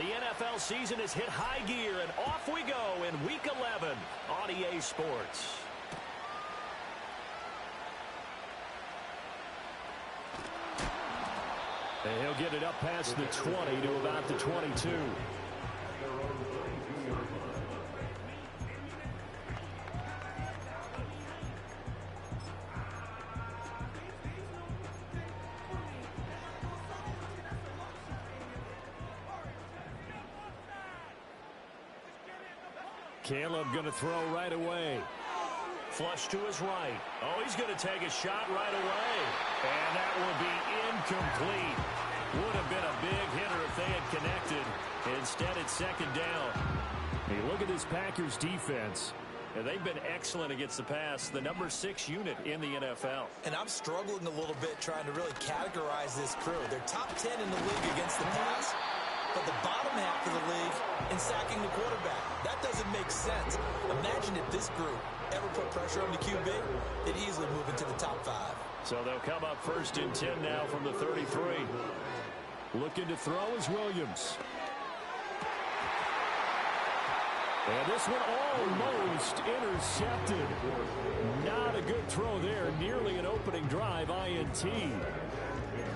The NFL season has hit high gear, and off we go in Week 11 on EA Sports. And he'll get it up past the 20 to about the 22. Caleb going to throw right away. Flush to his right. Oh, he's going to take a shot right away. And that will be incomplete. Would have been a big hitter if they had connected. Instead, it's second down. Hey, look at this Packers defense. And they've been excellent against the pass, the number 6 unit in the NFL. And I'm struggling a little bit trying to really categorize this crew. They're top 10 in the league against the pass, but the bottom half of the league in sacking the quarterback. That doesn't make sense. Imagine if this group ever put pressure on the QB, they'd easily move into the top 5. So they'll come up first and 10 now from the 33. Looking to throw is Williams. And this one almost intercepted. Not a good throw there. Nearly an opening drive INT.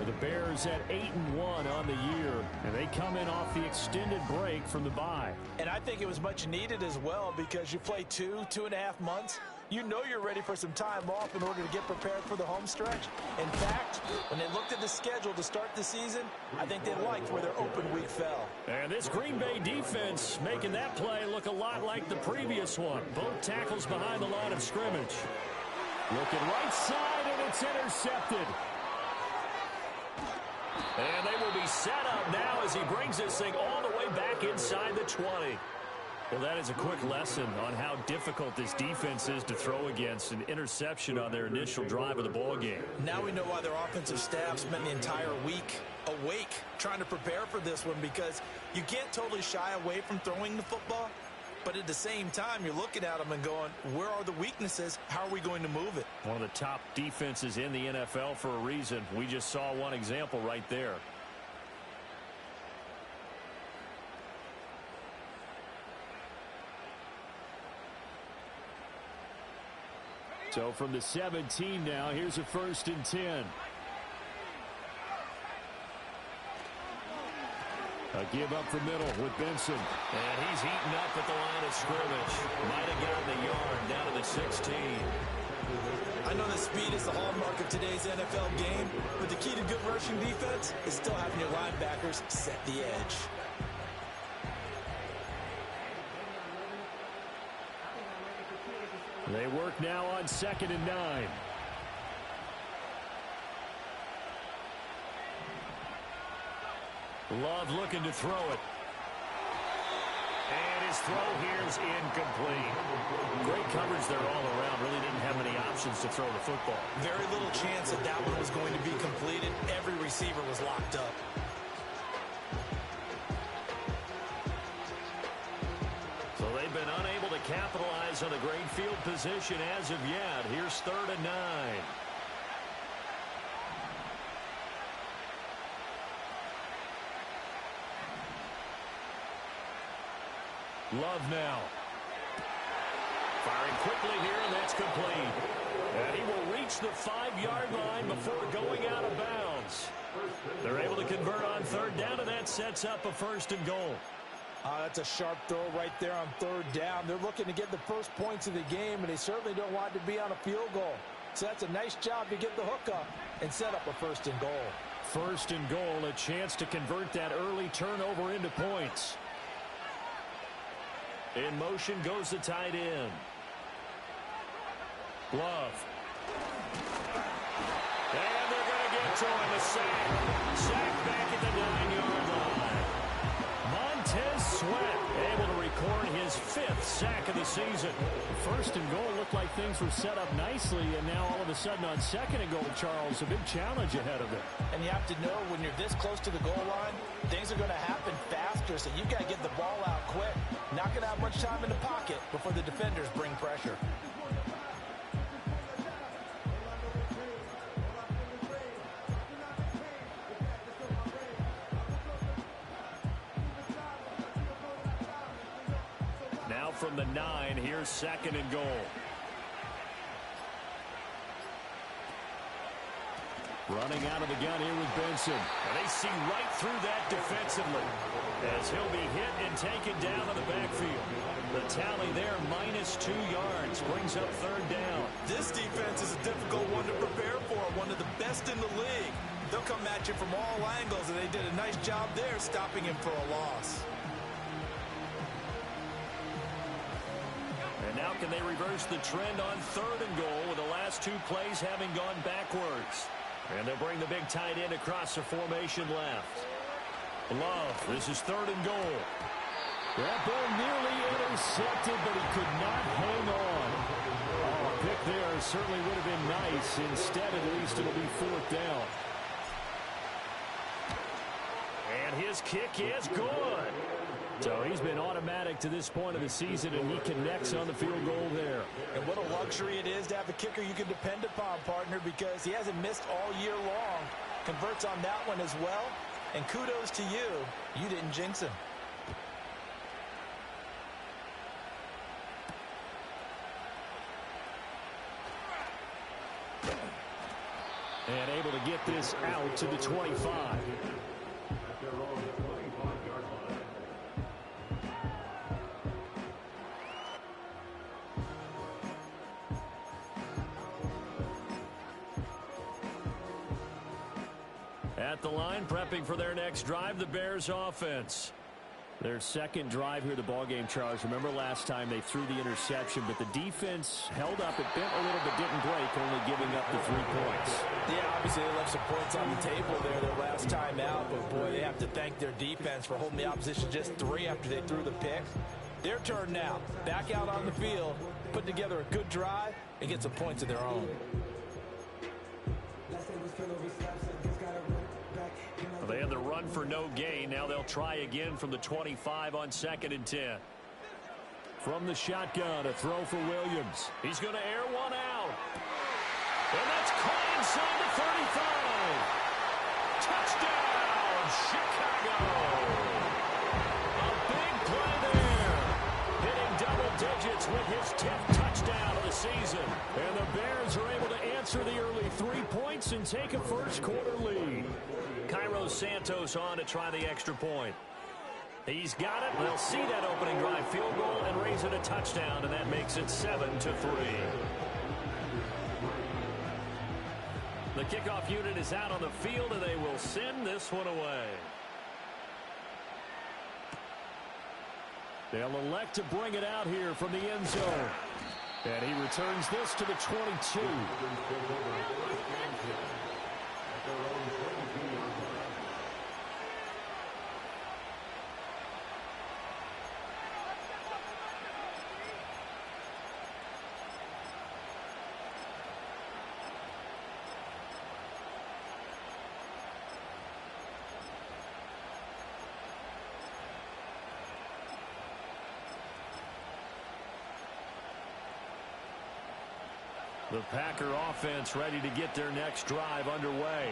The Bears at 8-1 on the year, and they come in off the extended break from the bye. And I think it was much needed as well, because you play 2.5 months. You know you're ready for some time off in order to get prepared for the home stretch. In fact, when they looked at the schedule to start the season, I think they liked where their open week fell. And this Green Bay defense making that play look a lot like the previous one. Both tackles behind the line of scrimmage. Looking right side, and it's intercepted. And they will be set up now as he brings this thing all the way back inside the 20. Well, that is a quick lesson on how difficult this defense is to throw against. An interception on their initial drive of the ballgame. Now we know why their offensive staff spent the entire week awake trying to prepare for this one, because you can't totally shy away from throwing the football. But at the same time, you're looking at them and going, where are the weaknesses? How are we going to move it? One of the top defenses in the NFL for a reason. We just saw one example right there. So from the 17 now, here's a 1st and 10. A give up the middle with Benson. And he's heating up at the line of scrimmage. Might have gotten the yard down to the 16. I know the speed is the hallmark of today's NFL game, but the key to good rushing defense is still having your linebackers set the edge. They work now on 2nd and 9. Love looking to throw it. And his throw here is incomplete. Great coverage there all around. Really didn't have many options to throw the football. Very little chance that that one was going to be completed. Every receiver was locked up. So they've been unable to capitalize on a great field position as of yet. Here's 3rd and 9. Love now. Firing quickly here, and that's complete. And he will reach the 5-yard line before going out of bounds. They're able to convert on 3rd down, and that sets up a 1st and goal. That's a sharp throw right there on 3rd down. They're looking to get the first points of the game, and they certainly don't want to be on a field goal. So that's a nice job to get the hook up and set up a 1st and goal. 1st and goal, a chance to convert that early turnover into points. In motion goes the tight end. Love. And they're going to get to him. A sack. Sack back at the 9-yard line. Montez Sweat able to record his 5th sack of the season. 1st and goal looked like things were set up nicely, and now all of a sudden on 2nd and goal, Charles, a big challenge ahead of them. And you have to know when you're this close to the goal line, things are going to happen faster, so you've got to get the ball out quick. Not going to have much time in the pocket before the defenders bring pressure. from the 9. Here's 2nd and goal. Running out of the gun here with Benson. And they see right through that defensively as he'll be hit and taken down in the backfield. The tally there, -2 yards, brings up 3rd down. This defense is a difficult one to prepare for, one of the best in the league. They'll come at you from all angles, and they did a nice job there stopping him for a loss. And now can they reverse the trend on 3rd and goal with the last 2 plays having gone backwards? And they'll bring the big tight end across the formation left. Love, this is 3rd and goal. That ball nearly intercepted, but he could not hang on. Oh, a pick there certainly would have been nice. Instead, at least, it'll be 4th down. And his kick is good. So he's been automatic to this point of the season, and he connects on the field goal there. And what a luxury it is to have a kicker you can depend upon, partner, because he hasn't missed all year long. Converts on that one as well. And kudos to you. You didn't jinx him. And able to get this out to the 25. At the line, prepping for their next drive, the Bears offense. Their 2nd drive here of the ballgame, Charles. Remember last time they threw the interception, but the defense held up. It bent a little but didn't break, only giving up the 3 points. Yeah, obviously they left some points on the table there their last time out, but boy, they have to thank their defense for holding the opposition just 3 after they threw the pick. Their turn now. Back out on the field, put together a good drive, and get some points of their own. They had the run for no gain. Now they'll try again from the 25 on 2nd and 10. From the shotgun, a throw for Williams. He's going to air one out. And that's caught inside the 35. Touchdown, Chicago. A big play there. Hitting double digits with his 10th touchdown of the season. And the Bears are able to answer the early 3 points and take a first-quarter lead. Cairo Santos on to try the extra point. He's got it. They'll see that opening drive field goal and raise it a touchdown, and that makes it 7-3. The kickoff unit is out on the field, and they will send this one away. They'll elect to bring it out here from the end zone. And he returns this to the 22. The Packer offense ready to get their next drive underway.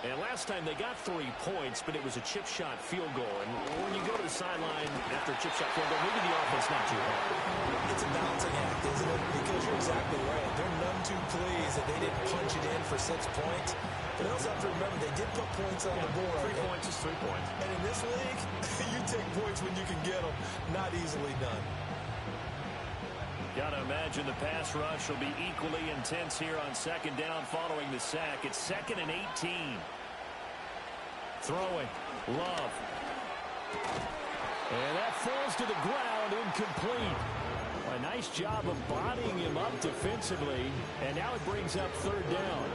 And last time they got 3 points, but it was a chip shot field goal. And when you go to the sideline after a chip shot field goal, maybe the offense not too hard. It's a balancing act, isn't it? Because you're exactly right. They're none too pleased that they didn't punch it in for 6 points. But they also have to remember they did put points on the board. 3 points is 3 points. And in this league, you take points when you can get them. Not easily done. Got to imagine the pass rush will be equally intense here on 2nd down following the sack. It's 2nd and 18. Throwing. Love. And that falls to the ground, incomplete. A nice job of bodying him up defensively. And now it brings up 3rd down.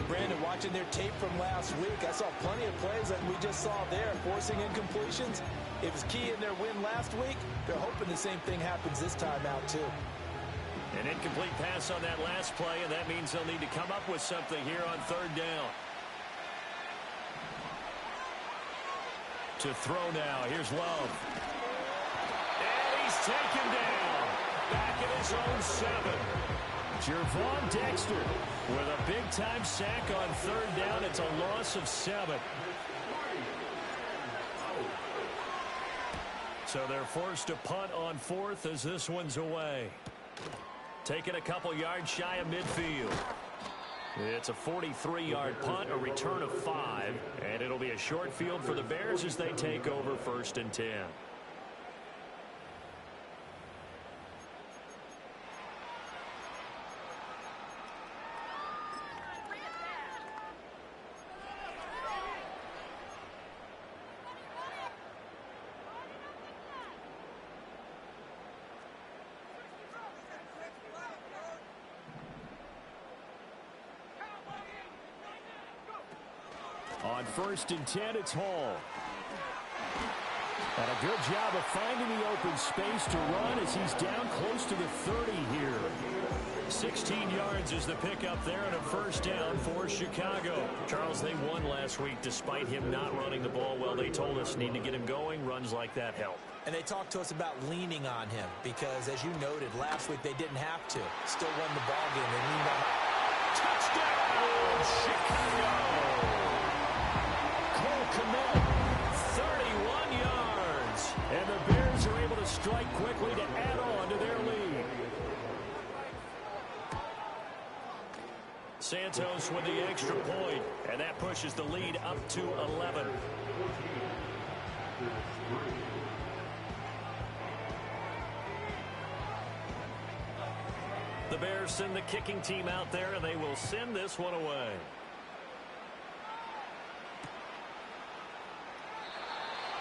Brandon, watching their tape from last week, I saw plenty of plays like we just saw there, forcing incompletions. It was key in their win last week. They're hoping the same thing happens this time out, too. An incomplete pass on that last play, and that means they'll need to come up with something here on 3rd down. To throw now. Here's Love. And he's taken down. Back at his own 7. Jervon Dexter with a big-time sack on 3rd down. It's a loss of 7. So they're forced to punt on fourth as this one's away. Taking a couple yards shy of midfield. It's a 43-yard punt, a return of 5, and it'll be a short field for the Bears as they take over 1st and 10. On 1st and 10, it's Hall. And a good job of finding the open space to run as he's down close to the 30 here. 16 yards is the pickup there and a 1st down for Chicago. Charles, they won last week despite him not running the ball well. They told us need to get him going. Runs like that help. And they talked to us about leaning on him because, as you noted, last week they didn't have to. Still won the ball game. They leaned on. Touchdown, Chicago! Cole Kmet, 31 yards. And the Bears are able to strike quickly to add on to their lead. Santos with the extra point, and that pushes the lead up to 11. The Bears send the kicking team out there, and they will send this one away.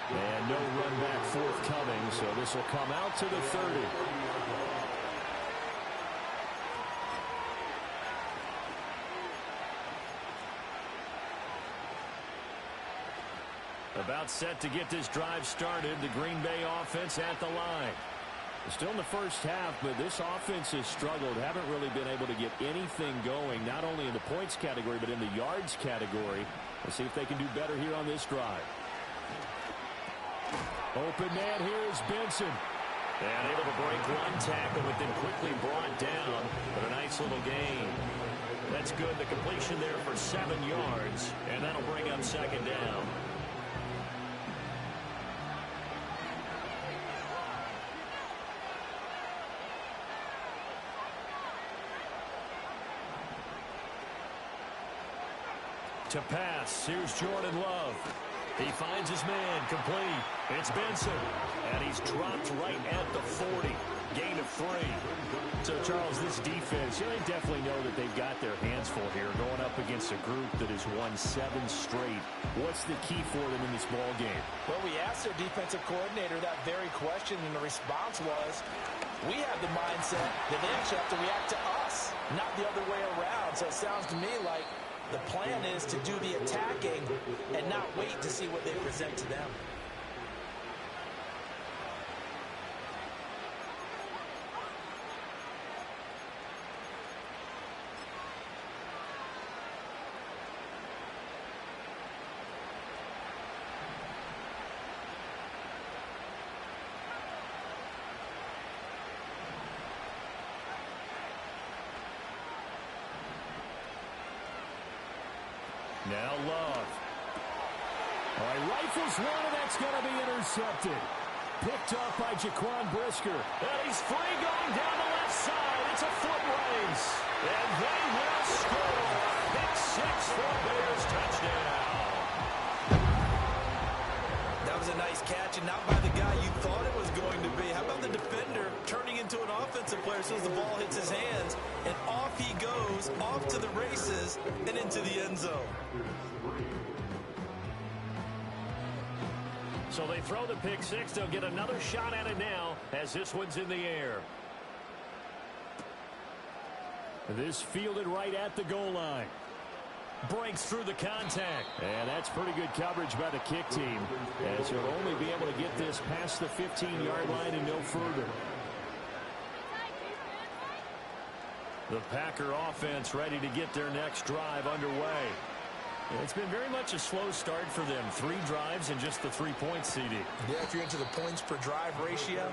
And no run back forthcoming, so this will come out to the 30. About set to get this drive started, the Green Bay offense at the line. Still in the first half, but this offense has struggled. Haven't really been able to get anything going, not only in the points category, but in the yards category. Let's see if they can do better here on this drive. Open man here is Benson. And able to break one tackle, but then quickly brought down. But a nice little gain. That's good. The completion there for 7 yards, and that'll bring up 2nd down. To pass, here's Jordan Love. He finds his man, complete. It's Benson, and he's dropped right at the 40. Gain of 3. So, Charles, this defense, they definitely know that they've got their hands full here, going up against a group that has won 7 straight. What's the key for them in this ball game? Well, we asked their defensive coordinator that very question, and the response was, we have the mindset that they actually have to react to us, not the other way around. So it sounds to me like the plan is to do the attacking and not wait to see what they present to them. Now Love. All right, rifles one, and that's going to be intercepted. Picked up by Jaquan Brisker. And he's free going down the left side. It's a foot race. And they will score. Pick 6 for Bears touchdown. That was a nice catch, and not by the guy you thought it was going to be. How about the defender turning into an offensive player as soon as the ball hits his hands, and off he goes, off to the races, and into the end zone. So they throw the pick 6. They'll get another shot at it now as this one's in the air. This fielded right at the goal line. Breaks through the contact. And that's pretty good coverage by the kick team, as he'll only be able to get this past the 15-yard line and no further. The Packer offense ready to get their next drive underway. It's been very much a slow start for them. 3 drives and just the 3-point CD. Yeah, if you're into the points per drive ratio,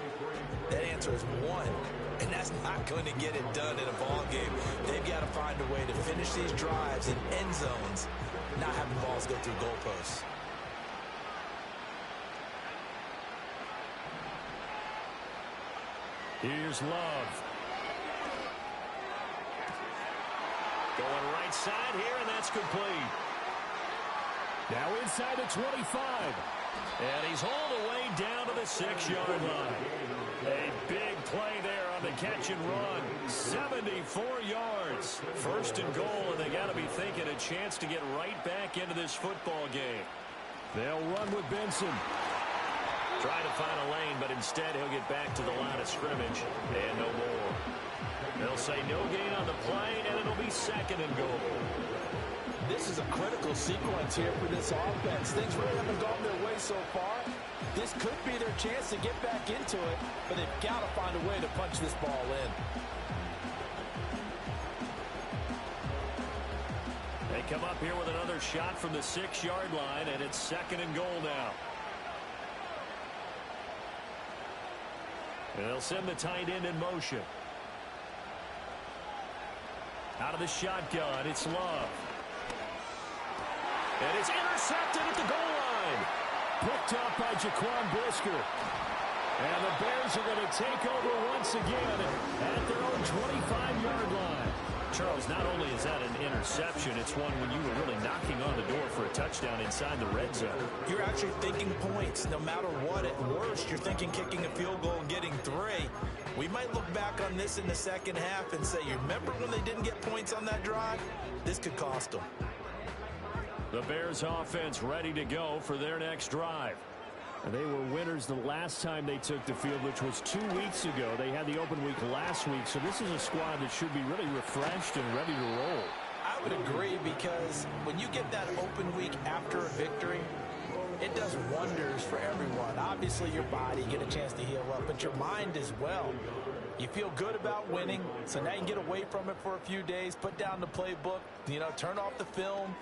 that answer is 1. And that's not going to get it done in a ball game. They've got to find a way to finish these drives in end zones, not having balls go through goalposts. Here's Love. Going right side here, and that's complete. Now inside the 25. And he's hauled away down to the 6-yard line. A big play there on the catch and run. 74 yards. First and goal, and they got to be thinking a chance to get right back into this football game. They'll run with Benson. Trying to find a lane, but instead he'll get back to the line of scrimmage. And no more. They'll say no gain on the play, and it'll be second and goal. This is a critical sequence here for this offense. Things really haven't gone their way so far. This could be their chance to get back into it, but they've got to find a way to punch this ball in. They come up here with another shot from the 6-yard line, and it's second and goal now. And they'll send the tight end in motion. Out of the shotgun, it's Love. And it's intercepted at the goal line. Picked up by Jaquan Brisker. And the Bears are going to take over once again at their own 25-yard line. Charles, not only is that an interception, it's one when you were really knocking on the door for a touchdown inside the red zone. You're actually thinking points. No matter what, at worst, you're thinking kicking a field goal and getting 3. We might look back on this in the second half and say, you remember when they didn't get points on that drive? This could cost them. The Bears offense ready to go for their next drive. And they were winners the last time they took the field, which was 2 weeks ago. They had the open week last week, so this is a squad that should be really refreshed and ready to roll. I would agree, because when you get that open week after a victory, it does wonders for everyone. Obviously, your body, get a chance to heal up, but your mind as well. You feel good about winning, so now you can get away from it for a few days, put down the playbook, turn off the film.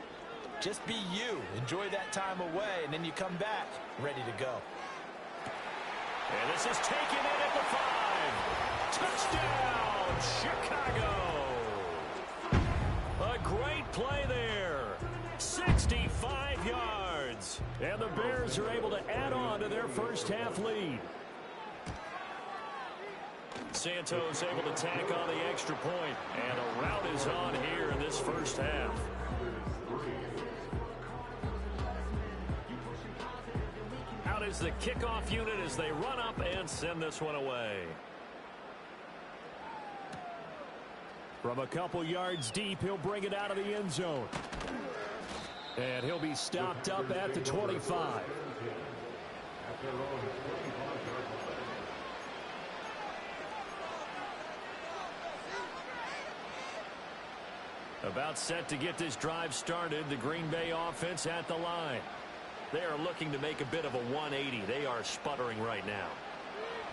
Just be you. Enjoy that time away, and then you come back ready to go. And this is taken in at the 5. Touchdown, Chicago. A great play there. 65 yards. And the Bears are able to add on to their first half lead. Santos able to tack on the extra point, and a rout is on here in this first half. Out is the kickoff unit as they run up and send this one away. From a couple yards deep, he'll bring it out of the end zone. And he'll be stopped up at the 25. About set to get this drive started, the Green Bay offense at the line. They are looking to make a bit of a 180. They are sputtering right now.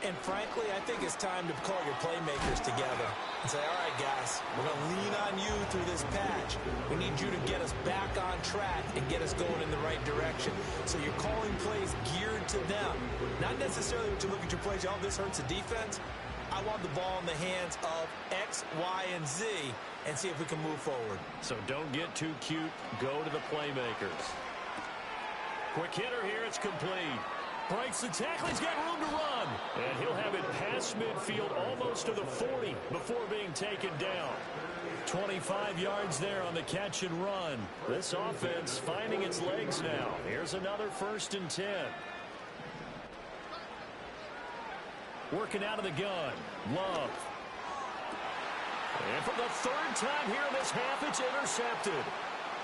And frankly, I think it's time to call your playmakers together and say, all right, guys, we're going to lean on you through this patch. We need you to get us back on track and get us going in the right direction. So you're calling plays geared to them. Not necessarily when you look at your plays, oh, this hurts the defense. I want the ball in the hands of X, Y, and Z and see if we can move forward. So don't get too cute. Go to the playmakers. Quick hitter here. It's complete. Breaks the tackle. He's got room to run. And he'll have it past midfield almost to the 40 before being taken down. 25 yards there on the catch and run. This offense finding its legs now. Here's another 1st and 10. Working out of the gun. Love. And for the 3rd time here in this half, it's intercepted.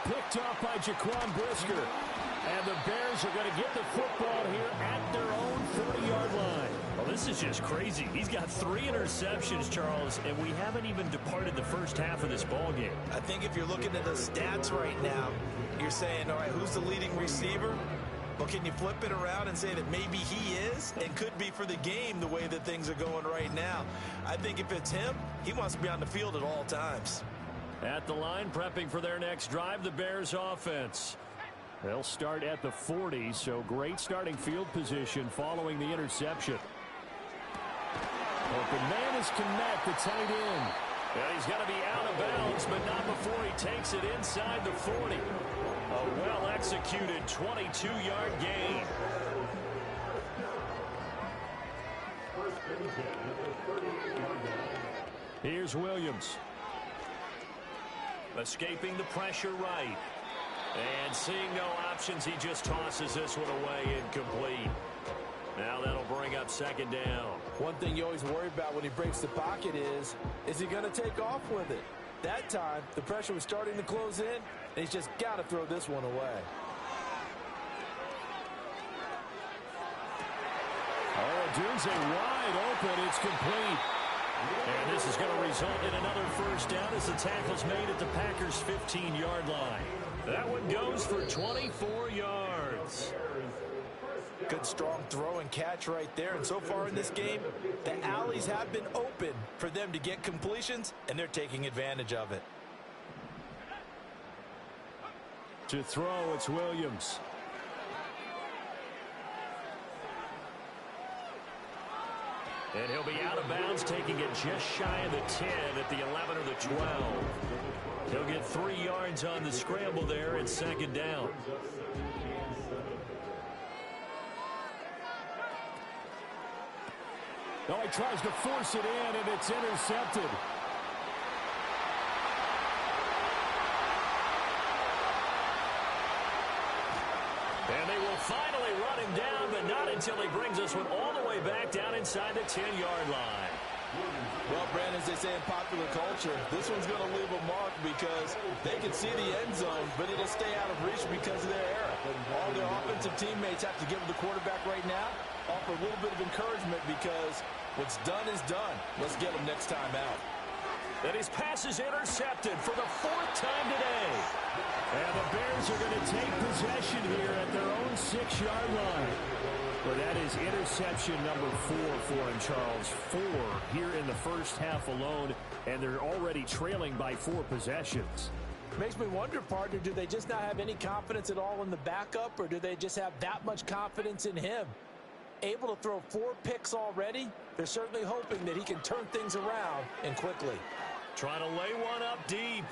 Picked off by Jaquan Brisker. And the Bears are going to get the football here at their own 40-yard line. Well, this is just crazy. He's got 3 interceptions, Charles, and we haven't even departed the first half of this ball game. I think if you're looking at the stats right now, you're saying, all right, who's the leading receiver? Well, can you flip it around and say that maybe he is and could be for the game the way that things are going right now? I think if it's him, he wants to be on the field at all times. At the line, prepping for their next drive, the Bears offense. They'll start at the 40, so great starting field position following the interception. Open man is Kmet, the tight end. Yeah, he's got to be out of bounds, but not before he takes it inside the 40. A well-executed 22-yard gain. Here's Williams. Escaping the pressure right. And seeing no options, he just tosses this one away, incomplete. Now that'll bring up second down. One thing you always worry about when he breaks the pocket is he going to take off with it? That time, the pressure was starting to close in, and he's just got to throw this one away. Oh, Dunze wide open. It's complete. And this is going to result in another first down as the tackle's made at the Packers' 15-yard line. That one goes for 24 yards. Good, strong throw and catch right there. And so far in this game, the alleys have been open for them to get completions, and they're taking advantage of it. To throw, it's Williams. And he'll be out of bounds, taking it just shy of the 10 at the 11 or the 12. He'll get 3 yards on the scramble there at second down. Oh, he tries to force it in, and it's intercepted. And they will finally run him down, but not until he brings this one all the way back down inside the 10-yard line. Well, Brandon, as they say in popular culture, this one's going to leave a mark because they can see the end zone, but it'll stay out of reach because of their error. All their offensive teammates have to give the quarterback right now, offer a little bit of encouragement because what's done is done. Let's get him next time out. And his pass is intercepted for the 4th time today. And the Bears are going to take possession here at their own 6-yard line. Well, that is interception number 4 for him, Charles. 4 here in the first half alone, and they're already trailing by 4 possessions. Makes me wonder, partner, do they just not have any confidence at all in the backup, or do they just have that much confidence in him? Able to throw 4 picks already, they're certainly hoping that he can turn things around and quickly. Trying to lay one up deep.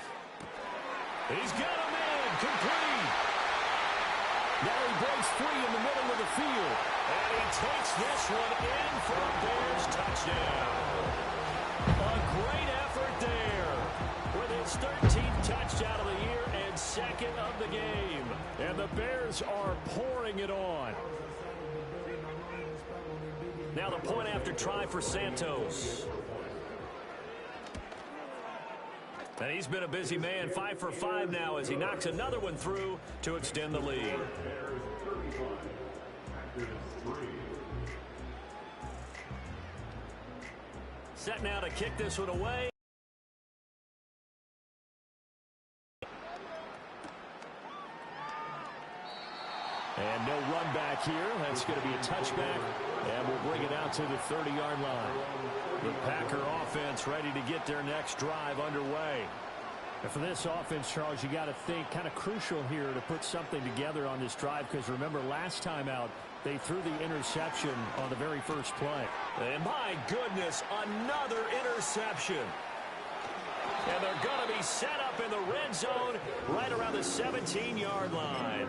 He's got him in, complete. Now he breaks free in the middle of the field. And he takes this one in for a Bears touchdown. A great effort there with his 13th touchdown of the year and 2nd of the game. And the Bears are pouring it on. Now the point after try for Santos. And he's been a busy man, 5 for 5 now as he knocks another one through to extend the lead. Set now to kick this one away. And no run back here. That's going to be a touchback, and we'll bring it out to the 30-yard line. The Packer offense ready to get their next drive underway. And for this offense, Charles, you got to think kind of crucial here to put something together on this drive, because remember last time out, they threw the interception on the very first play. And my goodness, another interception. And they're going to be set up in the red zone right around the 17-yard line.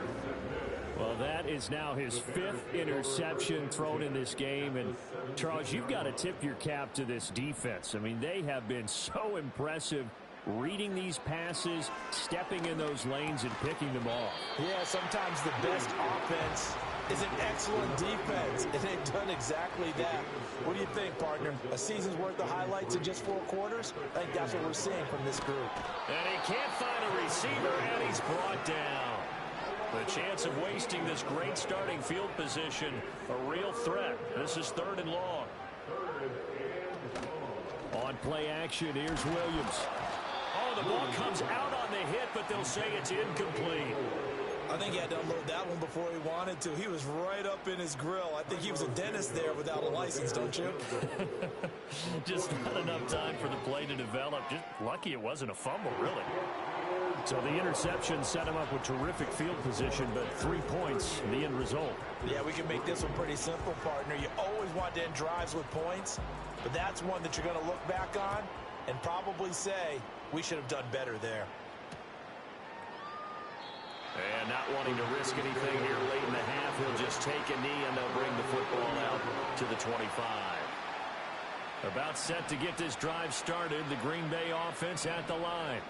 Well, that is now his 5th interception thrown in this game. And, Charles, you've got to tip your cap to this defense. I mean, they have been so impressive reading these passes, stepping in those lanes, and picking them off. Yeah, sometimes the best offense is an excellent defense, and they've done exactly that. What do you think, partner? A season's worth of highlights in just 4 quarters? I think that's what we're seeing from this group. And he can't find a receiver, and he's brought down. The chance of wasting this great starting field position, a real threat. This is 3rd and long. On play action, here's Williams. Oh, the ball comes out on the hit, but they'll say it's incomplete. I think he had to unload that one before he wanted to. He was right up in his grill. I think he was a dentist there without a license, don't you? Just not enough time for the play to develop. Just lucky it wasn't a fumble, really. So the interception set him up with terrific field position, but 3 points, the end result. Yeah, we can make this one pretty simple, partner. You always want to end drives with points, but that's one that you're going to look back on and probably say, we should have done better there. And not wanting to risk anything here late in the half, he'll just take a knee, and they'll bring the football out to the 25. About set to get this drive started, the Green Bay offense at the line.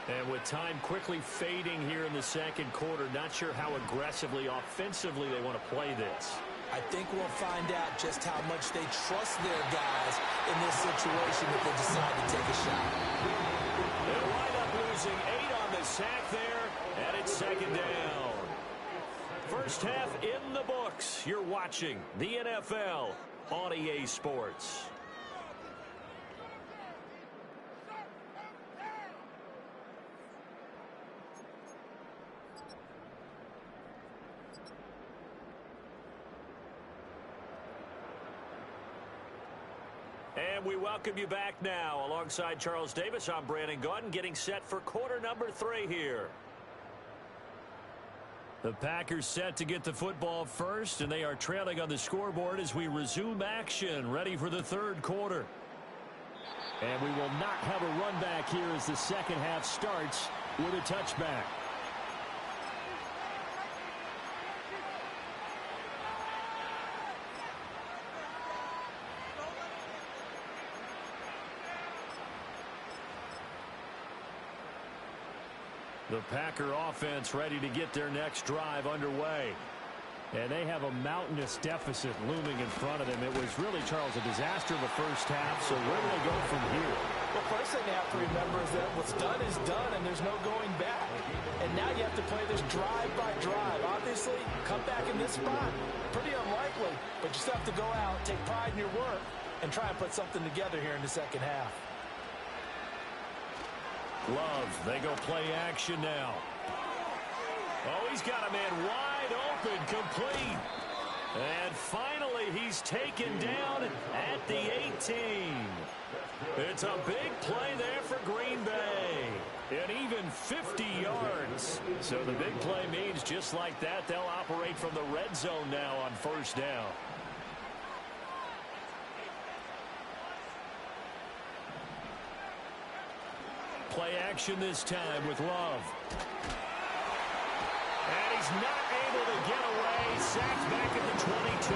And with time quickly fading here in the second quarter, not sure how aggressively, offensively they want to play this. I think we'll find out just how much they trust their guys in this situation if they decide to take a shot. They'll wind up losing 8 on the sack there, and it's second down. First half in the books. You're watching the NFL on EA Sports. And we welcome you back now. Alongside Charles Davis, I'm Brandon Gaudin, getting set for quarter number 3 here. The Packers set to get the football first, and they are trailing on the scoreboard as we resume action, ready for the third quarter. And we will not have a run back here as the second half starts with a touchback. The Packer offense ready to get their next drive underway. And they have a mountainous deficit looming in front of them. It was really, Charles, a disaster in the first half. So where do they go from here? Well, first thing they have to remember is that what's done is done, and there's no going back. And now you have to play this drive by drive. Obviously, come back in this spot, pretty unlikely. But you still have to go out, take pride in your work, and try and put something together here in the second half. Love, they go play action now. Oh, he's got a man wide open, complete. And finally, he's taken down at the 18. It's a big play there for Green Bay. And even 50 yards. So the big play means just like that, they'll operate from the red zone now on first down. Play action this time with Love. And he's not able to get away. Sacked back at the 22.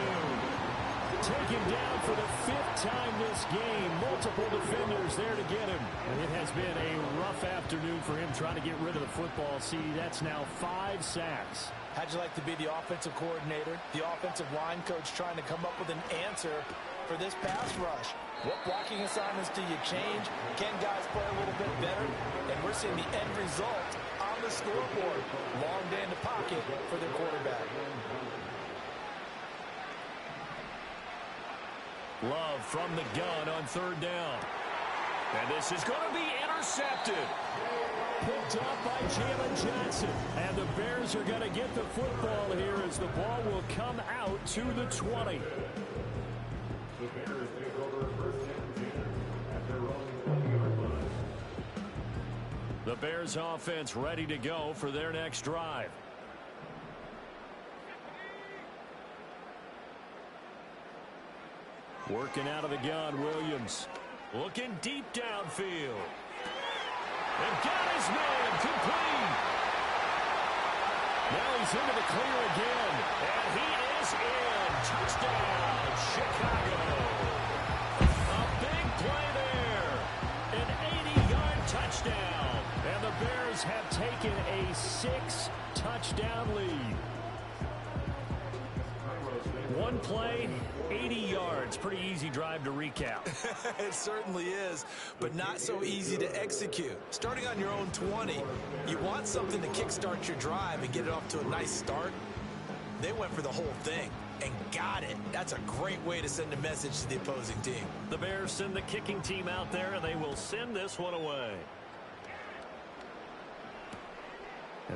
Taken down for the 5th time this game. Multiple defenders there to get him. And it has been a rough afternoon for him trying to get rid of the football. See, that's now 5 sacks. How'd you like to be the offensive coordinator, the offensive line coach trying to come up with an answer for this pass rush? What blocking assignments do you change? Can guys play a little bit better? And we're seeing the end result on the scoreboard. Long day in the pocket for their quarterback. Love from the gun on third down. And this is going to be intercepted. Picked up by Jalen Johnson. And the Bears are going to get the football here as the ball will come out to the 20. The Bears take over first after rolling 20-yard line. The Bears offense ready to go for their next drive. Working out of the gun, Williams. Looking deep downfield. And got his man complete. Now he's into the clear again. And he is in. Touchdown, Chicago. A big play there. An 80-yard touchdown. And the Bears have taken a 6-touchdown lead. One play, 80 yards. Pretty easy drive to recap. It certainly is, but not so easy to execute. Starting on your own 20, you want something to kickstart your drive and get it off to a nice start. They went for the whole thing and got it. That's a great way to send a message to the opposing team. The Bears send the kicking team out there, and they will send this one away.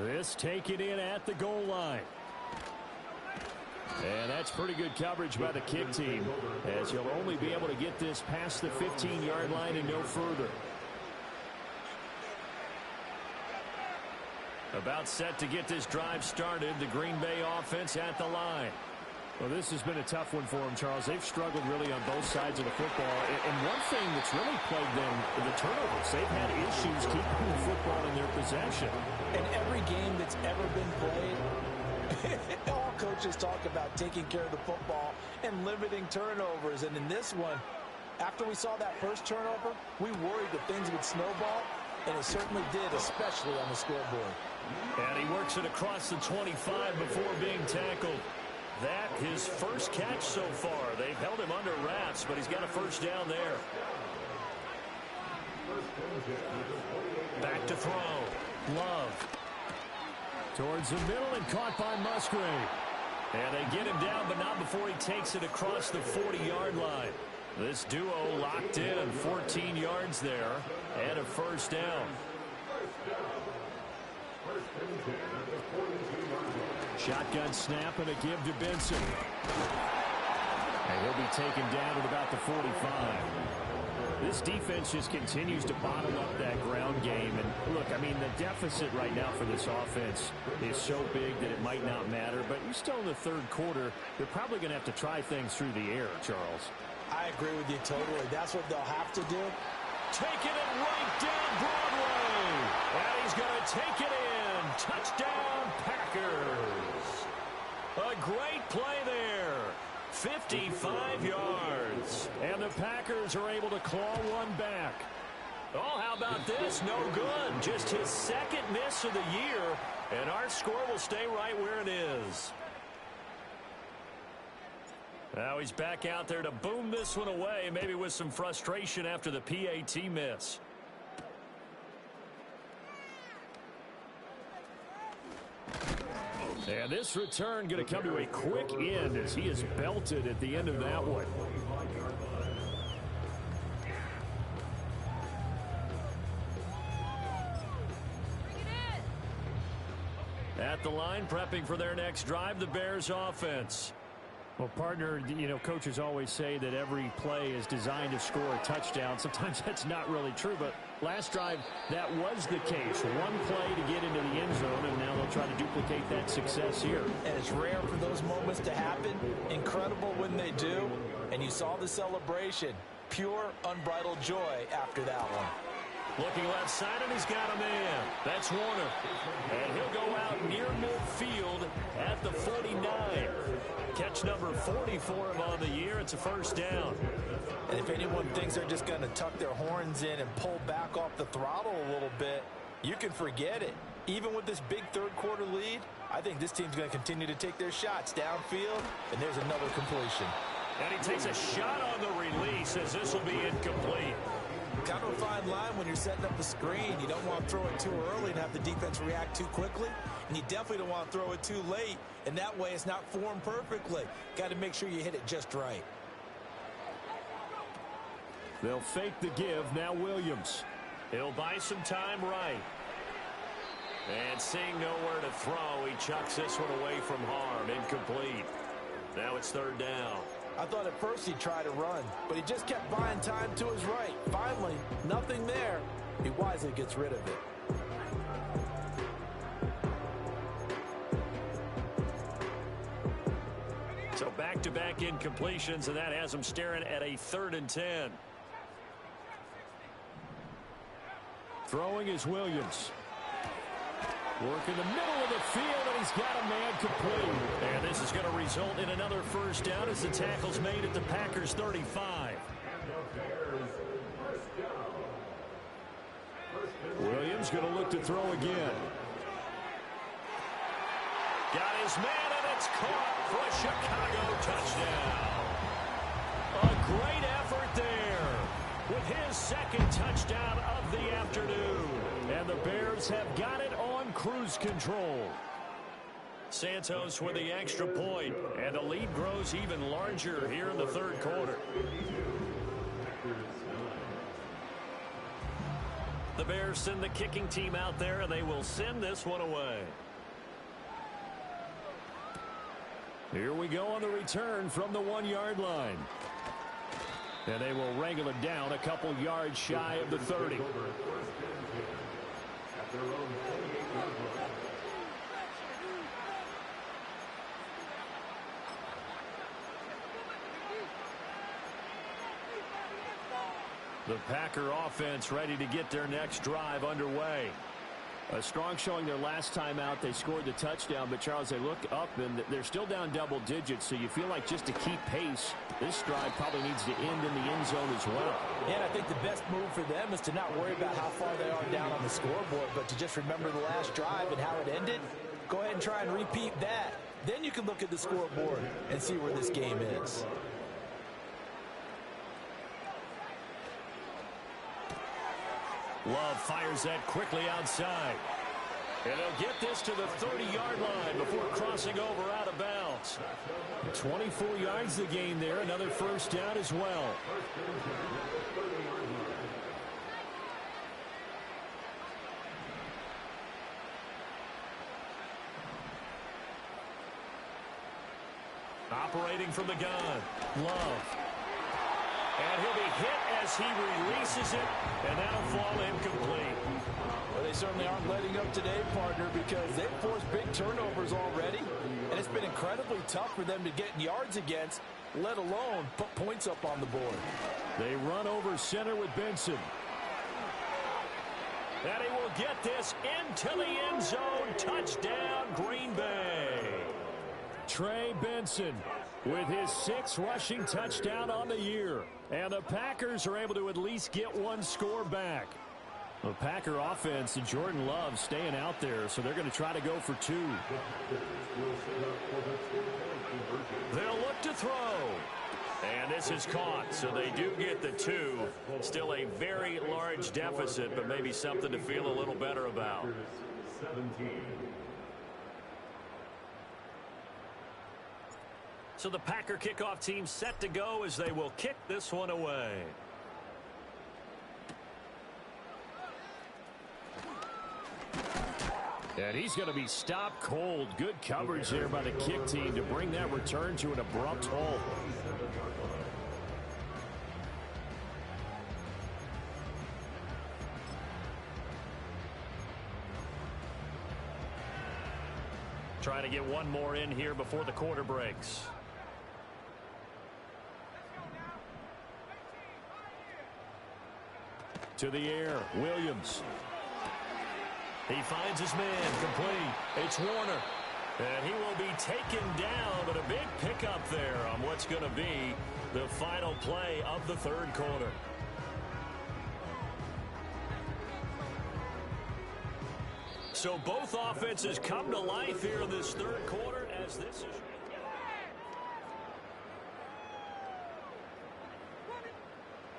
This taken in at the goal line. And that's pretty good coverage by the kick team, as you'll only be able to get this past the 15-yard line and no further. About set to get this drive started, the Green Bay offense at the line. Well, this has been a tough one for them, Charles. They've struggled really on both sides of the football. And one thing that's really plagued them, the turnovers. They've had issues keeping the football in their possession. In every game that's ever been played, all coaches talk about taking care of the football and limiting turnovers. And in this one, After we saw that first turnover, we worried that things would snowball, and it certainly did, especially on the scoreboard. And he works it across the 25 before being tackled. That his first catch so far. They've held him under wraps, but he's got a first down there. Back to throw. Love. Towards the middle and caught by Musgrave. And they get him down, but not before he takes it across the 40-yard line. This duo locked in, 14 yards there, and a first down. Shotgun snap and a give to Benson. And he'll be taken down at about the 45. This defense just continues to bottle up that ground game. And look, I mean, the deficit right now for this offense is so big that it might not matter. But you're still in the third quarter. They're probably going to have to try things through the air, Charles. I agree with you totally. That's what they'll have to do. Taking it right down Broadway. And he's going to take it in. Touchdown, Packers. A great play there. 55 yards. And the Packers are able to claw one back. Oh, how about this? No good. Just his second miss of the year. And our score will stay right where it is. Now he's back out there to boom this one away, maybe with some frustration after the PAT miss. And this return going to come to a quick end as he is belted at the end of that one. At the line, prepping for their next drive, the Bears offense. Well, partner, you know, coaches always say that every play is designed to score a touchdown. Sometimes that's not really true, but last drive, that was the case. One play to get into the end zone, and now they'll try to duplicate that success here. And it's rare for those moments to happen. Incredible when they do. And you saw the celebration. Pure, unbridled joy after that one. Looking left side, and he's got a man. That's Warner. And he'll go out near midfield at the 49. Catch number 40 for him on the year. It's a first down. And if anyone thinks they're just going to tuck their horns in and pull back off the throttle a little bit, you can forget it. Even with this big third quarter lead, I think this team's going to continue to take their shots downfield, and there's another completion. And he takes a shot on the release as this will be incomplete. Kind of a fine line when you're setting up a screen. You don't want to throw it too early and have the defense react too quickly. And you definitely don't want to throw it too late. And that way it's not formed perfectly. Got to make sure you hit it just right. They'll fake the give. Now Williams. He'll buy some time right. And seeing nowhere to throw, he chucks this one away from harm. Incomplete. Now it's third down. I thought at first he'd try to run, but he just kept buying time to his right. Finally, nothing there. He wisely gets rid of it. So back-to-back incompletions, and that has him staring at a 3rd and 10. Throwing is Williams. Work in the middle of the field, and he's got a man complete. And this is going to result in another first down as the tackle's made at the Packers' 35. Williams going to look to throw again. Got his man, and it's caught for a Chicago touchdown. A great effort there with his second touchdown of the afternoon. And the Bears have got it on cruise control. Santos with the extra point, and the lead grows even larger here in the third quarter. The Bears send the kicking team out there, and they will send this one away. Here we go on the return from the 1-yard line. And they will wrangle it down a couple yards shy of the 30. The Packer offense ready to get their next drive underway. A strong showing their last time out. They scored the touchdown, but Charles, they look up and they're still down double digits, so you feel like just to keep pace, this drive probably needs to end in the end zone as well. Yeah, I think the best move for them is to not worry about how far they are down on the scoreboard, but to just remember the last drive and how it ended. Go ahead and try and repeat that. Then you can look at the scoreboard and see where this game is. Love fires that quickly outside. And he'll get this to the 30-yard line before crossing over out of bounds. 24 yards the gain there. Another first down as well. Operating from the gun. Love. And he'll be hit as he releases it, and that'll fall incomplete. Well, they certainly aren't letting up today, partner, because they've forced big turnovers already, and it's been incredibly tough for them to get yards against, let alone put points up on the board. They run over center with Benson. And he will get this into the end zone. Touchdown, Green Bay. Trey Benson with his 6th rushing touchdown on the year. And the Packers are able to at least get one score back. The Packer offense and Jordan Love staying out there, so they're going to try to go for 2. They'll look to throw. And this is caught, so they do get the 2. Still a very large deficit, but maybe something to feel a little better about. So the Packer kickoff team set to go as they will kick this one away. And he's going to be stopped cold. Good coverage there by the kick team to bring that return to an abrupt halt. Trying to get one more in here before the quarter breaks. To the air, Williams. He finds his man, complete. It's Warner. And he will be taken down, but a big pickup there on what's going to be the final play of the third quarter. So both offenses come to life here in this third quarter as this is...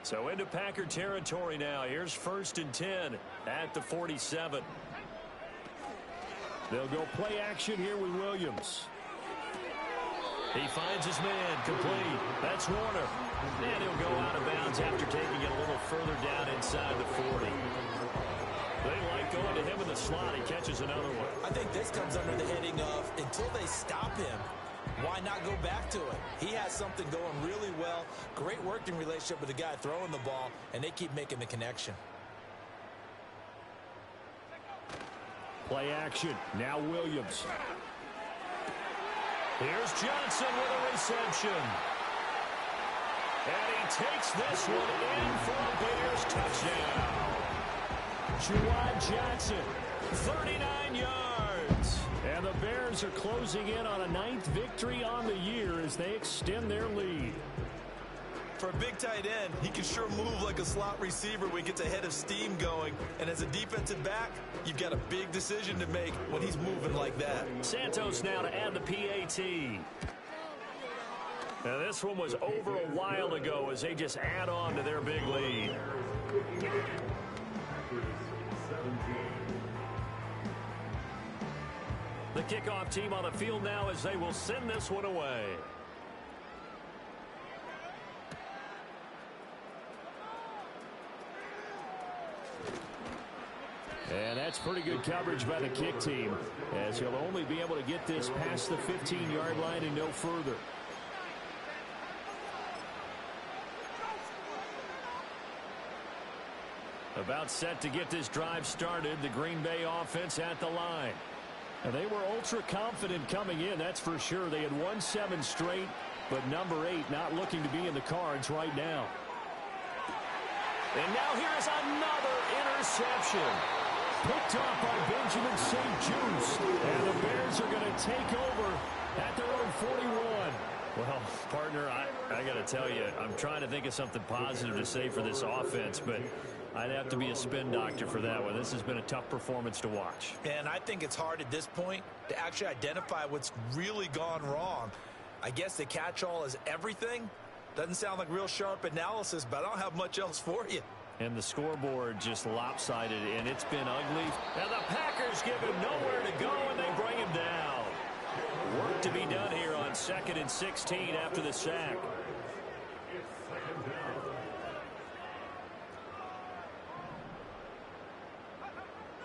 So into Packer territory now. Here's 1st and 10 at the 47. They'll go play action here with Williams. He finds his man, complete. That's Warner. And he'll go out of bounds after taking it a little further down inside the 40. They like going to him in the slot. He catches another one. I think this comes under the heading of until they stop him, why not go back to it? He has something going really well. Great working relationship with the guy throwing the ball, and they keep making the connection. Play action. Now Williams. Here's Johnson with a reception. And he takes this one in for a Bears touchdown. Juwan Johnson, 39 yards. And the Bears are closing in on a 9th victory on the year as they extend their lead. For a big tight end, he can sure move like a slot receiver when he gets a head of steam going. And as a defensive back, you've got a big decision to make when he's moving like that. Santos now to add the PAT. Now this one was over a while ago as they just add on to their big lead. The kickoff team on the field now as they will send this one away. And that's pretty good coverage by the kick team, as he'll only be able to get this past the 15-yard line and no further. About set to get this drive started, the Green Bay offense at the line. And they were ultra confident coming in, that's for sure. They had won 7 straight, but number 8 not looking to be in the cards right now. And now here's another interception. picked off by Benjamin St-Juste. And the Bears are going to take over at their own 41. Well, partner, I got to tell you, I'm trying to think of something positive to say for this offense, but I'd have to be a spin doctor for that one. This has been a tough performance to watch. And I think it's hard at this point to actually identify what's really gone wrong. I guess the catch-all is everything. Doesn't sound like real sharp analysis, but I don't have much else for you. And the scoreboard just lopsided, and it's been ugly. Now the Packers give him nowhere to go, and they bring him down. Work to be done here on 2nd and 16 after the sack.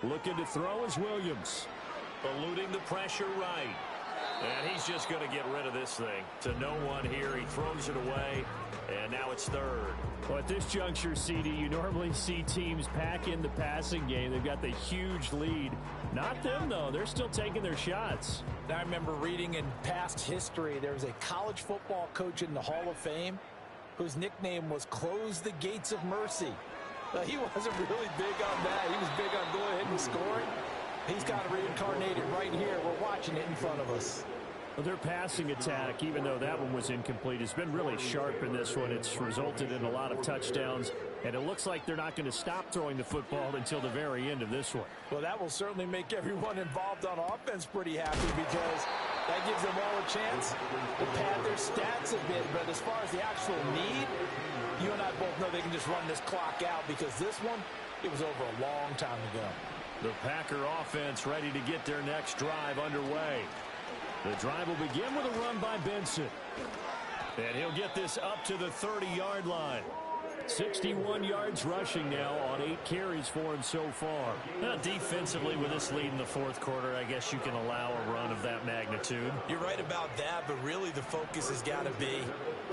Looking to throw is Williams. Eluding the pressure right. And he's just going to get rid of this thing. To no one here. He throws it away. And now it's 3rd. Well, at this juncture, CD, you normally see teams pack in the passing game. They've got the huge lead. Not them, though. They're still taking their shots. I remember reading in past history, there was a college football coach in the Hall of Fame whose nickname was Close the Gates of Mercy. He wasn't really big on that. He was big on go ahead and scoring. He's got to reincarnate it right here. We're watching it in front of us. Well, their passing attack, even though that one was incomplete, has been really sharp in this one. It's resulted in a lot of touchdowns, and it looks like they're not going to stop throwing the football until the very end of this one. Well, that will certainly make everyone involved on offense pretty happy because that gives them all a chance to pad their stats a bit. But as far as the actual need, you and I both know they can just run this clock out because this one, it was over a long time ago. The Packer offense ready to get their next drive underway. The drive will begin with a run by Benson. And he'll get this up to the 30-yard line. 61 yards rushing now on 8 carries for him so far. Now, defensively, with this lead in the 4th quarter, I guess you can allow a run of that magnitude. You're right about that, but really the focus has got to be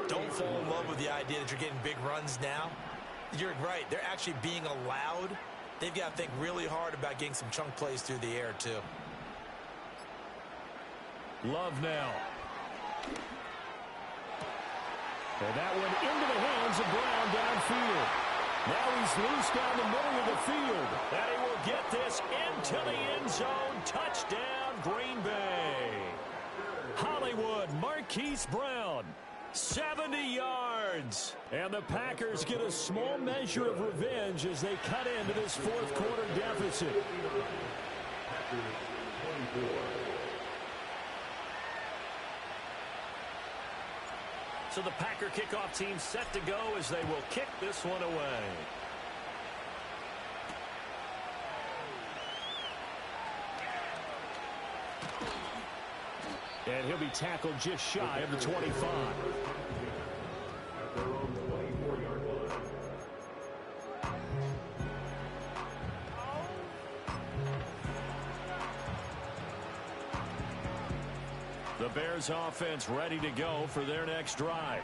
don't fall in love with the idea that you're getting big runs now. You're right. They're actually being allowed. They've got to think really hard about getting some chunk plays through the air, too. Love now. And that one into the hands of Brown downfield. Now he's loose down the middle of the field. And he will get this into the end zone. Touchdown, Green Bay. Hollywood, Marquise Brown. 70 yards. And the Packers get a small measure of revenge as they cut into this 4th quarter deficit. So the Packer kickoff team set to go as they will kick this one away. And he'll be tackled just shy of the 25. The Bears offense ready to go for their next drive.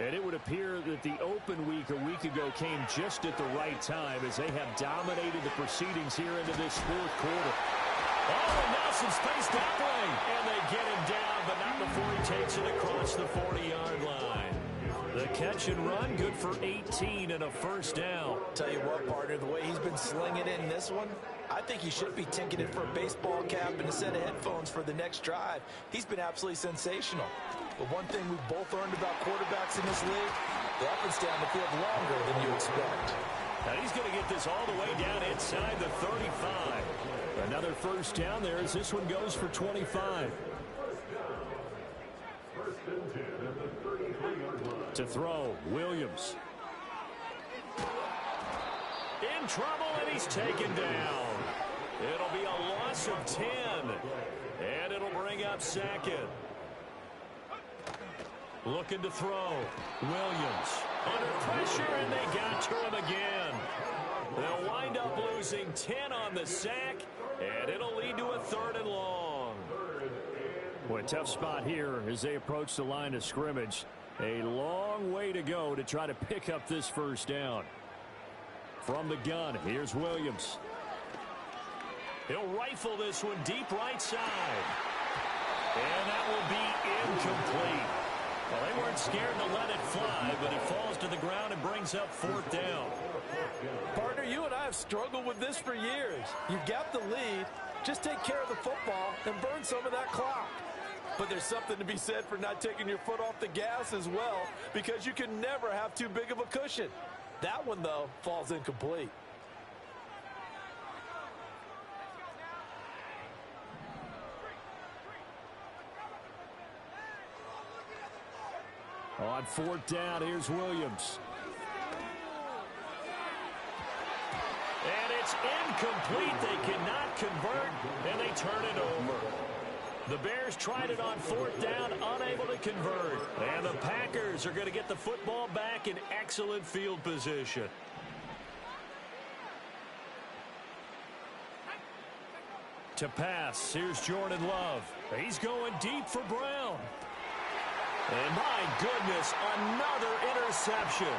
And it would appear that the open week a week ago came just at the right time as they have dominated the proceedings here into this 4th quarter. Oh, and now some space that way. And they get him down, but not before he takes it across the 40-yard line. The catch and run, good for 18 and a first down. Tell you what, partner, the way he's been slinging in this one, I think he should be ticketed for a baseball cap and a set of headphones for the next drive. He's been absolutely sensational. But one thing we've both learned about quarterbacks in this league, the offense down the field longer than you expect. And he's going to get this all the way down inside the 35. Another first down there as this one goes for 25. To throw, Williams. In trouble, and he's taken down. It'll be a loss of 10. And it'll bring up 2nd. Looking to throw. Williams under pressure, and they got to him again. They'll wind up losing 10 on the sack, and it'll lead to a 3rd and long. Boy, tough spot here as they approach the line of scrimmage. A long way to go to try to pick up this first down. From the gun, here's Williams. He'll rifle this one deep right side. And that will be incomplete. Well, they weren't scared to let it fly, but it falls to the ground and brings up fourth down. Partner, you and I have struggled with this for years. You've got the lead. Just take care of the football and burn some of that clock. But there's something to be said for not taking your foot off the gas as well, because you can never have too big of a cushion. That one, though, falls incomplete. On fourth down, here's Williams. And it's incomplete. They cannot convert, and they turn it over. The Bears tried it on fourth down, unable to convert. And the Packers are going to get the football back in excellent field position. To pass, here's Jordan Love. He's going deep for Brown. And my goodness, another interception.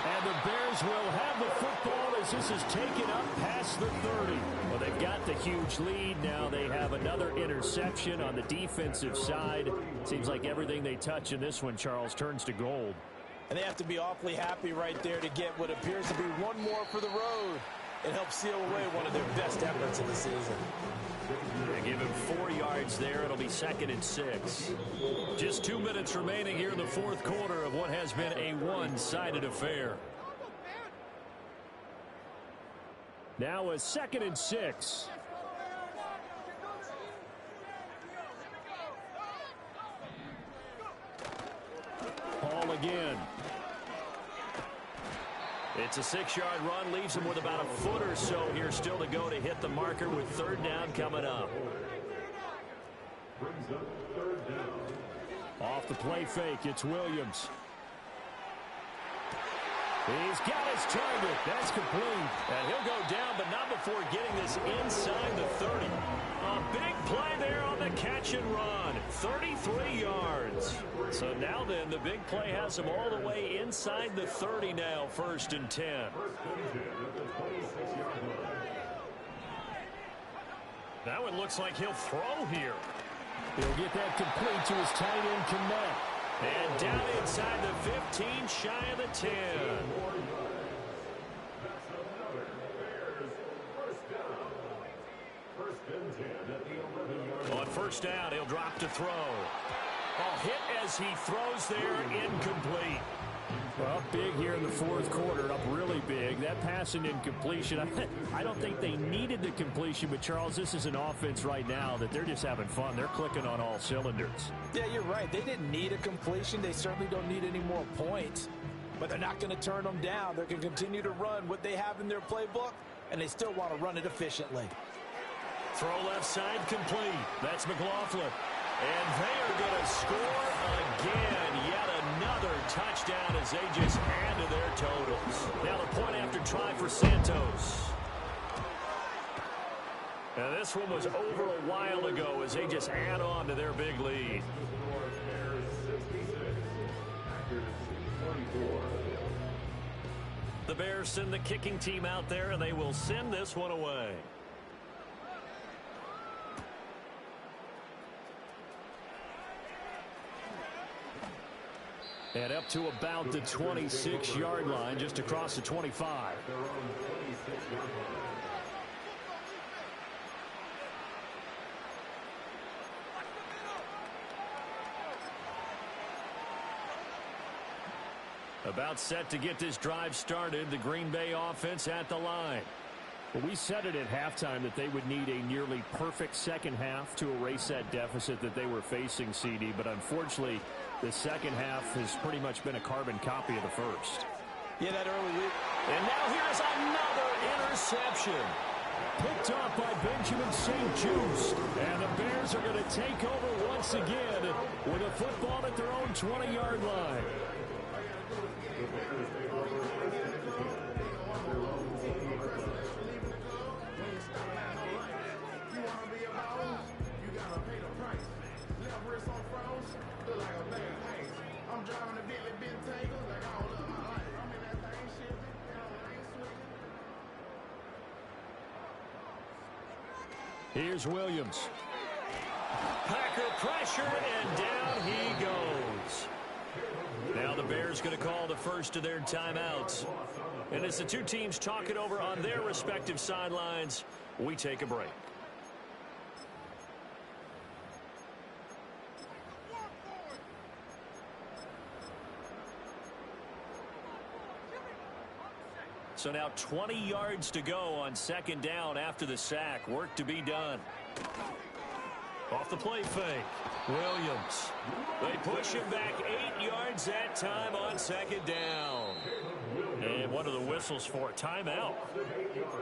And the Bears will have the football as this is taken up past the 30. Well, they've got the huge lead. Now they have another interception on the defensive side. Seems like everything they touch in this one, Charles, turns to gold. And they have to be awfully happy right there to get what appears to be one more for the road. It helps seal away one of their best efforts of the season. They give him 4 yards there. It'll be 2nd and 6. Just 2 minutes remaining here in the fourth quarter of what has been a one-sided affair. Now a 2nd and 6. Hall again. It's a 6-yard run, leaves him with about a foot or so here still to go to hit the marker with third down coming up. Off the play fake, it's Williams. He's got his target. That's complete. And he'll go down, but not before getting this inside the 30. A big play there on the catch and run. 33 yards. So now then, the big play has him all the way inside the 30 now, 1st and 10. That one looks like he'll throw here. He'll get that complete to his tight end, Kmet. And down inside the 15, shy of the 10. On first down, he'll drop to throw. A hit as he throws there, incomplete. Well, big here in the fourth quarter, up really big. That pass and incompletion, I don't think they needed the completion, but Charles, this is an offense right now that they're just having fun. They're clicking on all cylinders. Yeah, you're right. They didn't need a completion. They certainly don't need any more points, but they're not going to turn them down. They're going to continue to run what they have in their playbook, and they still want to run it efficiently. Throw left side complete. That's McLaughlin. And they are going to score again. Yet another touchdown as they just add to their totals. Now the point after try for Santos. Now this one was over a while ago as they just add on to their big lead. The Bears send the kicking team out there, and they will send this one away. And up to about the 26-yard line, just across the 25. About set to get this drive started, the Green Bay offense at the line. Well, we said it at halftime that they would need a nearly perfect second half to erase that deficit that they were facing, CD, but unfortunately, the second half has pretty much been a carbon copy of the first. Yeah, that early lead. And now here's another interception. Picked off by Benjamin St. Juste. And the Bears are going to take over once again with a football at their own 20-yard line. Here's Williams. Packer pressure, and down he goes. Now the Bears going to call the first of their timeouts. And as the two teams talk it over on their respective sidelines, we take a break. So now 20 yards to go on second down after the sack. Work to be done. Off the play fake. Williams. They push him back 8 yards that time on second down. And what are the whistles for? Timeout.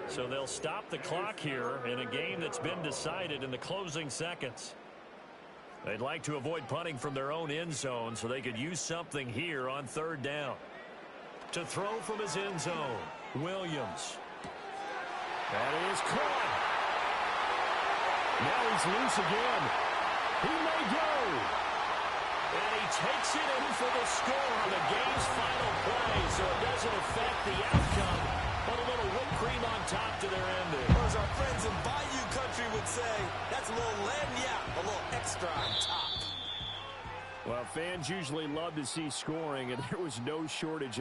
So they'll stop the clock here in a game that's been decided in the closing seconds. They'd like to avoid punting from their own end zone so they could use something here on third down. To throw from his end zone, Williams. That is caught. Now he's loose again. He may go. And he takes it in for the score on the game's final play, so it doesn't affect the outcome, but a little whipped cream on top to their ending. Or as our friends in Bayou Country would say, that's a little lagniappe, a little extra on top. Well, fans usually love to see scoring, and there was no shortage of